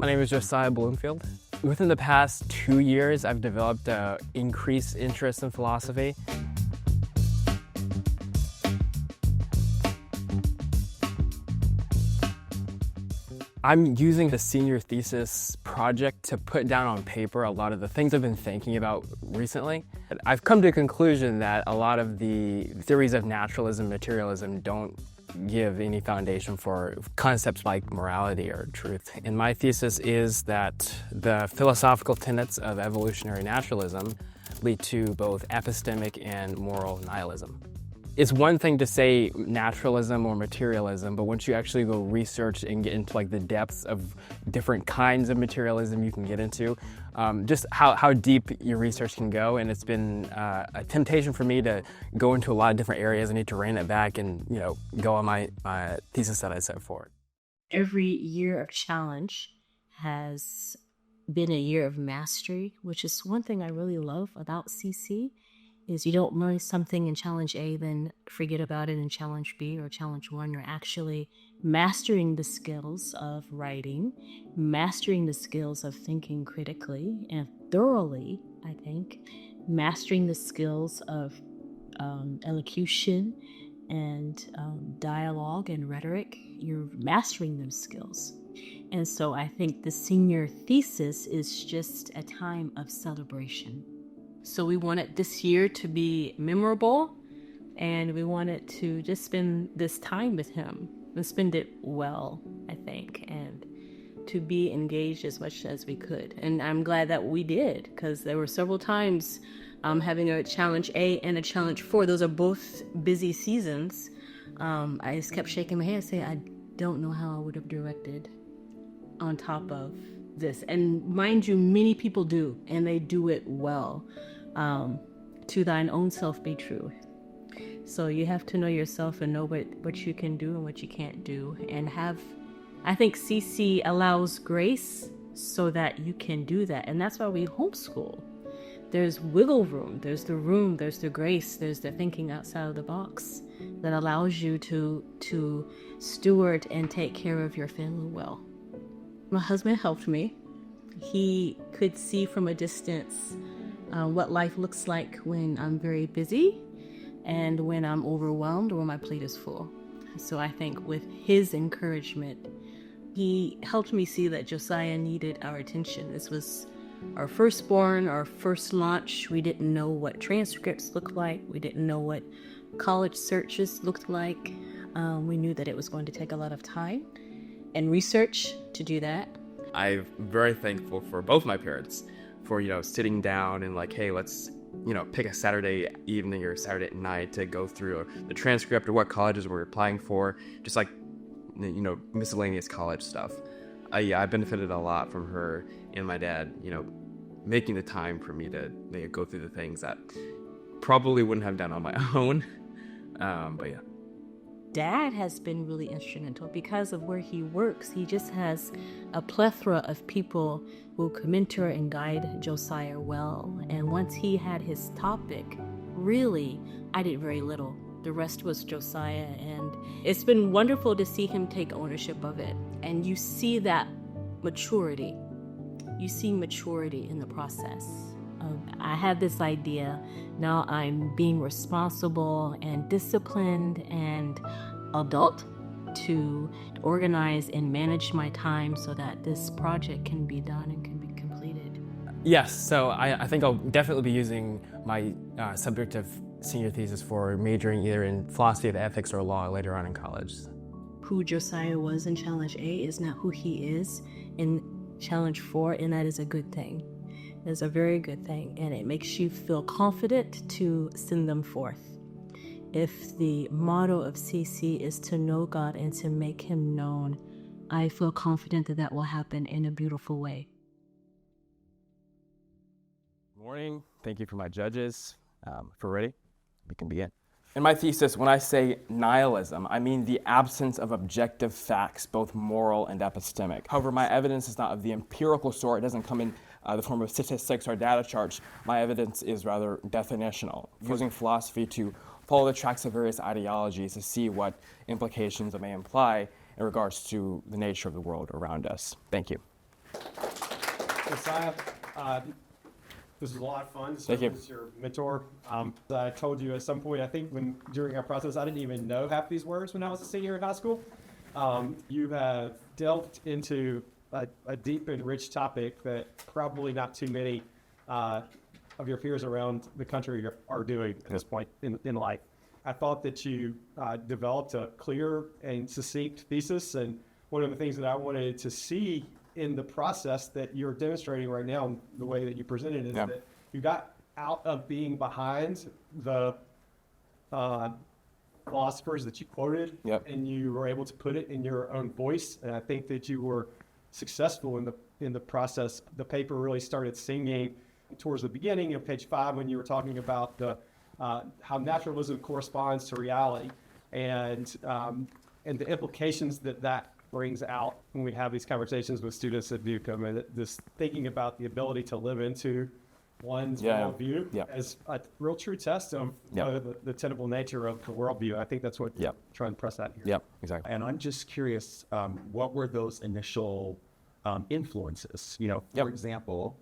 My name is Josiah Bloomfield. Within the past 2 years, I've developed an increased interest in philosophy. I'm using the senior thesis project to put down on paper a lot of the things I've been thinking about recently. I've come to a conclusion that a lot of the theories of naturalism, materialism don't give any foundation for concepts like morality or truth. And my thesis is that the philosophical tenets of evolutionary naturalism lead to both epistemic and moral nihilism. It's one thing to say naturalism or materialism, but once you actually go research and get into like the depths of different kinds of materialism you can get into, just how deep your research can go. And it's been a temptation for me to go into a lot of different areas. I need to rein it back and go on my thesis that I set forward. Every year of challenge has been a year of mastery, which is one thing I really love about CC. Is you don't learn something in challenge A, then forget about it in challenge B or challenge 1. You're actually mastering the skills of writing, mastering the skills of thinking critically and thoroughly, I think, mastering the skills of elocution and dialogue and rhetoric. You're mastering those skills. And so I think the senior thesis is just a time of celebration. So we wanted this year to be memorable, and we wanted to just spend this time with him and spend it well, I think, and to be engaged as much as we could. And I'm glad that we did, because there were several times having a challenge A and a challenge 4. Those are both busy seasons. I just kept shaking my head and saying, I don't know how I would have directed on top of this. And mind you, many people do, and they do it well. To thine own self be true. So you have to know yourself and know what you can do and what you can't do, and I think CC allows grace so that you can do that. And that's why we homeschool. There's wiggle room, there's the grace, there's the thinking outside of the box that allows you to steward and take care of your family well. My husband helped me. He could see from a distance what life looks like when I'm very busy and when I'm overwhelmed or when my plate is full. So I think with his encouragement, he helped me see that Josiah needed our attention. This was our firstborn, our first launch. We didn't know what transcripts looked like. We didn't know what college searches looked like. We knew that it was going to take a lot of time and research to do that. I'm very thankful for both my parents for, sitting down and like, hey, let's, pick a Saturday evening or Saturday night to go through the transcript or what colleges we're applying for, just like, miscellaneous college stuff. I benefited a lot from her and my dad, making the time for me to go through the things that probably wouldn't have done on my own. But yeah. Dad has been really instrumental because of where he works. He just has a plethora of people who can mentor and guide Josiah well. And once he had his topic, really, I did very little. The rest was Josiah. And it's been wonderful to see him take ownership of it. And you see that maturity. You see maturity in the process. I had this idea. Now I'm being responsible and disciplined and adult to organize and manage my time so that this project can be done and can be completed. Yes, so I think I'll definitely be using my subject of senior thesis for majoring either in philosophy of ethics or law later on in college. Who Josiah was in Challenge A is not who he is in Challenge 4, and that is a good thing. It's a very good thing, and it makes you feel confident to send them forth. If the motto of CC is to know God and to make him known, I feel confident that that will happen in a beautiful way. Good morning. Thank you for my judges. If we're ready, we can begin. In my thesis, when I say nihilism, I mean the absence of objective facts, both moral and epistemic. However, my evidence is not of the empirical sort. It doesn't come in the form of statistics or data charts. My evidence is rather definitional, using philosophy to follow the tracks of various ideologies to see what implications it may imply in regards to the nature of the world around us. Thank you. Josiah, this was a lot of fun. Thank you. As your mentor, I told you at some point, I think during our process, I didn't even know half these words when I was a senior in high school. You have delved into a deep and rich topic that probably not too many of your peers around the country are doing at this point in life. I thought that you developed a clear and succinct thesis, and one of the things that I wanted to see in the process that you're demonstrating right now, the way that you presented is that you got out of being behind the philosophers that you quoted, and you were able to put it in your own voice. And I think that you were successful in the process. The paper really started singing towards the beginning of page 5 when you were talking about how naturalism corresponds to reality, and the implications that brings out when we have these conversations with students at Bucom, and this thinking about the ability to live into one's worldview as a real true test of the tenable nature of the worldview. I think that's what you're trying to press out here. Yep, exactly. And I'm just curious, what were those initial influences? For example,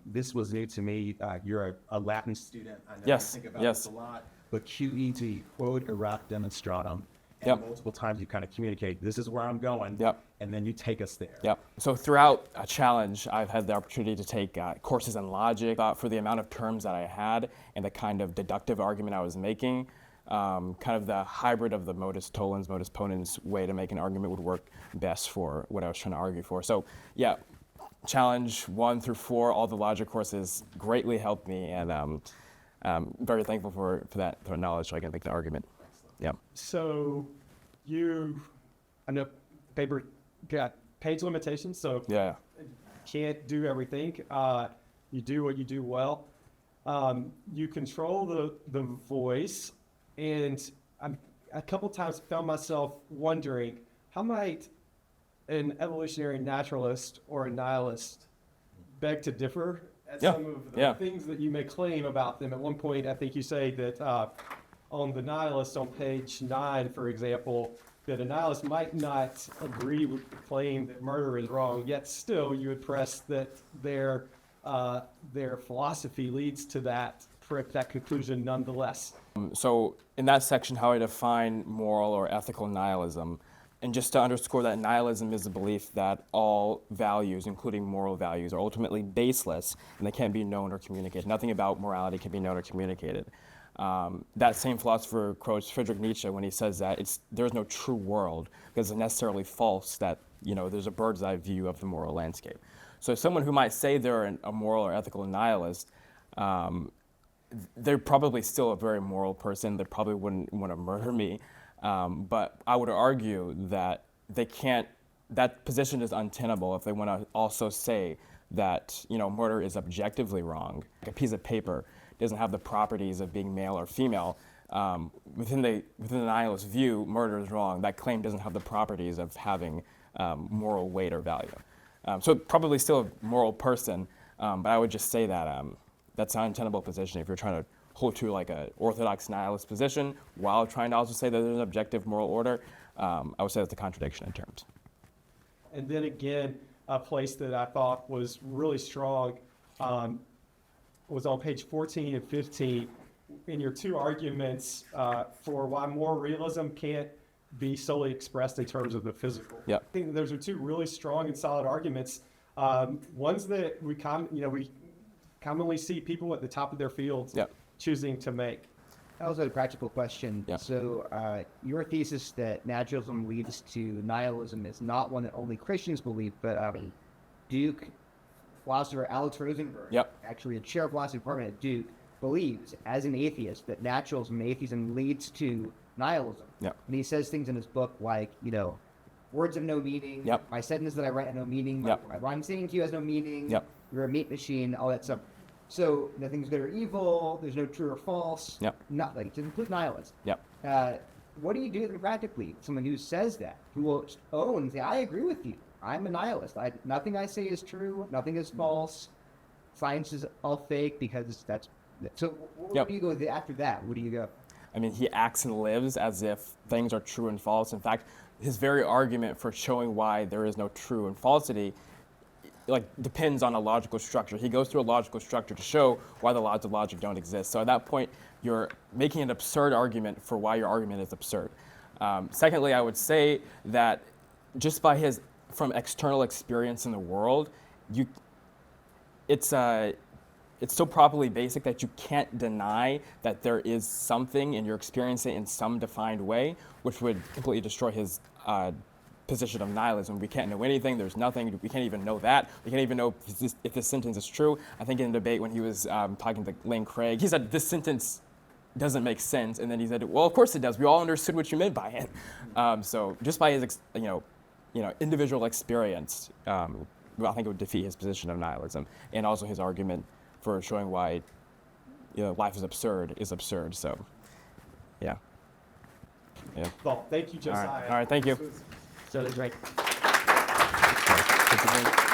this was new to me. You're a Latin student. I know you think about this a lot. But QED, quod erat demonstratum. And multiple times you kind of communicate, this is where I'm going, and then you take us there. So throughout a challenge, I've had the opportunity to take courses in logic. For the amount of terms that I had and the kind of deductive argument I was making, kind of the hybrid of the modus tollens, modus ponens way to make an argument would work best for what I was trying to argue for. So challenge 1 through 4, all the logic courses greatly helped me, and I'm very thankful for that knowledge so I can make the argument. So I know paper got page limitations, so can't do everything. You do what you do well. You control the voice, and a couple times found myself wondering, how might an evolutionary naturalist or a nihilist beg to differ at some of the things that you may claim about them? At one point, I think you say that on the nihilist on page 9, for example, that a nihilist might not agree with the claim that murder is wrong, yet still you would press that their philosophy leads to that conclusion nonetheless. So in that section, how I define moral or ethical nihilism, and just to underscore that nihilism is the belief that all values, including moral values, are ultimately baseless and they can't be known or communicated. Nothing about morality can be known or communicated. That same philosopher quotes Friedrich Nietzsche when he says that there's no true world because it's necessarily false that there's a bird's eye view of the moral landscape. So someone who might say they're a moral or ethical nihilist, they're probably still a very moral person. They probably wouldn't want to murder me. But I would argue that that position is untenable if they want to also say that murder is objectively wrong. Like a piece of paper doesn't have the properties of being male or female. Within the nihilist view, murder is wrong. That claim doesn't have the properties of having moral weight or value. So probably still a moral person, but I would just say that that's an untenable position if you're trying to hold to like an orthodox nihilist position while trying to also say that there's an objective moral order. I would say that's a contradiction in terms. And then again, a place that I thought was really strong was on page 14 and 15 in your two arguments for why moral realism can't be solely expressed in terms of the physical. I think those are two really strong and solid arguments. Ones that we commonly see people at the top of their fields choosing to make. That was a practical question. So your thesis that naturalism leads to nihilism is not one that only Christians believe, but Duke philosopher Alex Rosenberg, actually a chair of philosophy department at Duke, believes as an atheist that naturalism and atheism leads to nihilism. And he says things in his book like, words have no meaning. My sentence that I write have no meaning. What I'm saying to you has no meaning. You're a meat machine, all that stuff. So nothing's good or evil. There's no true or false. Nothing. It's a complete nihilism. What do you do practically? Someone who says that, who will own and say, I agree with you. I'm a nihilist. Nothing I say is true. Nothing is false. Science is all fake because that's... So where do you go after that? Where do you go? I mean, he acts and lives as if things are true and false. In fact, his very argument for showing why there is no true and falsity like depends on a logical structure. He goes through a logical structure to show why the laws of logic don't exist. So at that point, you're making an absurd argument for why your argument is absurd. Secondly, I would say that just by from external experience in the world, it's so properly basic that you can't deny that there is something and you're experiencing it in some defined way, which would completely destroy his position of nihilism. We can't know anything, there's nothing, we can't even know that. We can't even know if this sentence is true. I think in a debate when he was talking to Lane Craig, he said, this sentence doesn't make sense. And then he said, well, of course it does. We all understood what you meant by it. So just by his, individual experience, I think it would defeat his position of nihilism, and also his argument for showing why life is absurd. So, yeah. Well, thank you, Josiah. All right, thank you. So it was great. Thank you.